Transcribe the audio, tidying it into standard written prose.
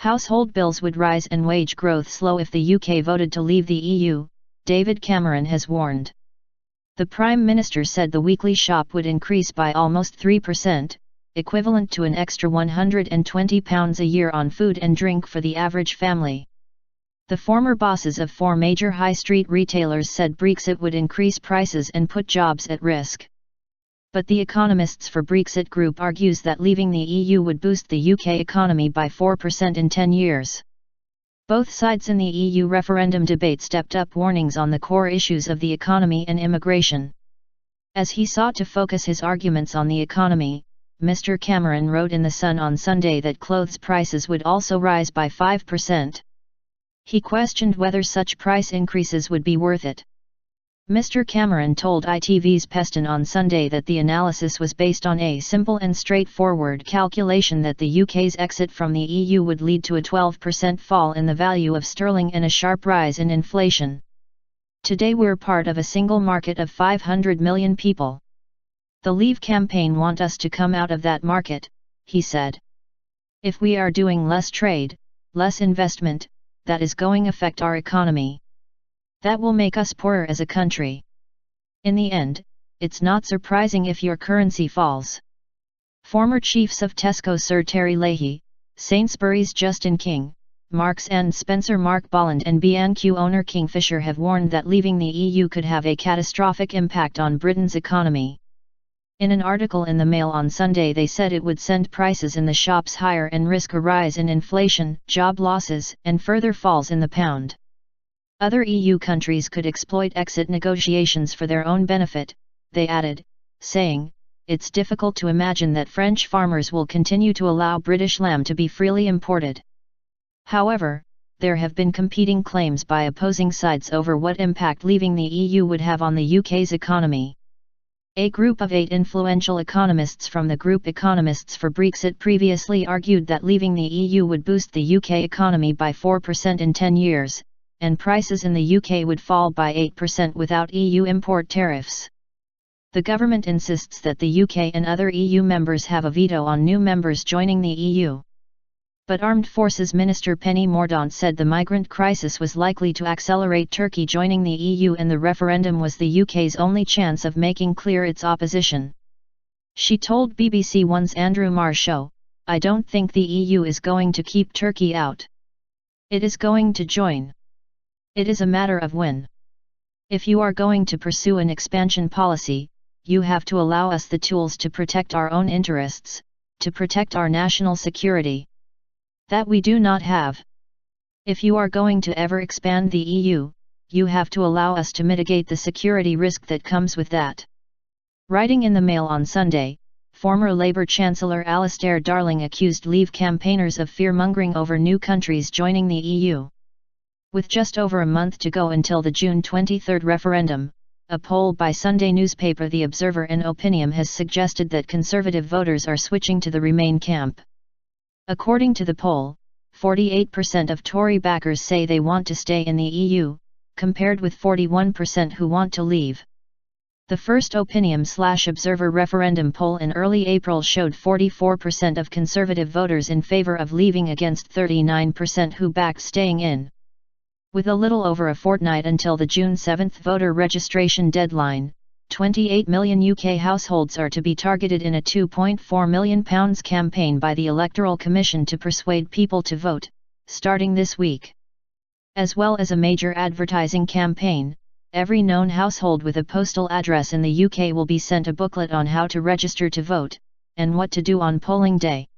Household bills would rise and wage growth slow if the UK voted to leave the EU, David Cameron has warned. The Prime Minister said the weekly shop would increase by almost 3%, equivalent to an extra £120 a year on food and drink for the average family. The former bosses of 4 major high street retailers said Brexit would increase prices and put jobs at risk. But the Economists for Brexit group argues that leaving the EU would boost the UK economy by 4% in 10 years. Both sides in the EU referendum debate stepped up warnings on the core issues of the economy and immigration. As he sought to focus his arguments on the economy, Mr. Cameron wrote in The Sun on Sunday that clothes prices would also rise by 5%. He questioned whether such price increases would be worth it. Mr. Cameron told ITV's Peston on Sunday that the analysis was based on a simple and straightforward calculation that the UK's exit from the EU would lead to a 12% fall in the value of sterling and a sharp rise in inflation. Today we're part of a single market of 500 million people. The Leave campaign want us to come out of that market, he said. If we are doing less trade, less investment, that is going to affect our economy. That will make us poorer as a country. In the end, it's not surprising if your currency falls. Former chiefs of Tesco Sir Terry Leahy, Sainsbury's Justin King, Marks and Spencer Mark Bolland and B&Q owner Kingfisher have warned that leaving the EU could have a catastrophic impact on Britain's economy. In an article in the Mail on Sunday they said it would send prices in the shops higher and risk a rise in inflation, job losses, and further falls in the pound. Other EU countries could exploit exit negotiations for their own benefit, they added, saying, "It's difficult to imagine that French farmers will continue to allow British lamb to be freely imported." However, there have been competing claims by opposing sides over what impact leaving the EU would have on the UK's economy. A group of 8 influential economists from the group Economists for Brexit previously argued that leaving the EU would boost the UK economy by 4% in 10 years, and prices in the UK would fall by 8% without EU import tariffs. The government insists that the UK and other EU members have a veto on new members joining the EU. But Armed Forces Minister Penny Mordaunt said the migrant crisis was likely to accelerate Turkey joining the EU and the referendum was the UK's only chance of making clear its opposition. She told BBC One's Andrew Marr show, "I don't think the EU is going to keep Turkey out. It is going to join. It is a matter of when. If you are going to pursue an expansion policy, you have to allow us the tools to protect our own interests, to protect our national security. That we do not have. If you are going to ever expand the EU, you have to allow us to mitigate the security risk that comes with that." Writing in the Mail on Sunday, former Labour Chancellor Alastair Darling accused Leave campaigners of fear-mongering over new countries joining the EU. With just over a month to go until the June 23 referendum, a poll by Sunday newspaper The Observer and Opinium has suggested that Conservative voters are switching to the Remain camp. According to the poll, 48% of Tory backers say they want to stay in the EU, compared with 41% who want to leave. The first Opinium/Observer referendum poll in early April showed 44% of Conservative voters in favour of leaving against 39% who backed staying in. With a little over a fortnight until the June 7 voter registration deadline, 28 million UK households are to be targeted in a £2.4 million campaign by the Electoral Commission to persuade people to vote, starting this week. As well as a major advertising campaign, every known household with a postal address in the UK will be sent a booklet on how to register to vote, and what to do on polling day.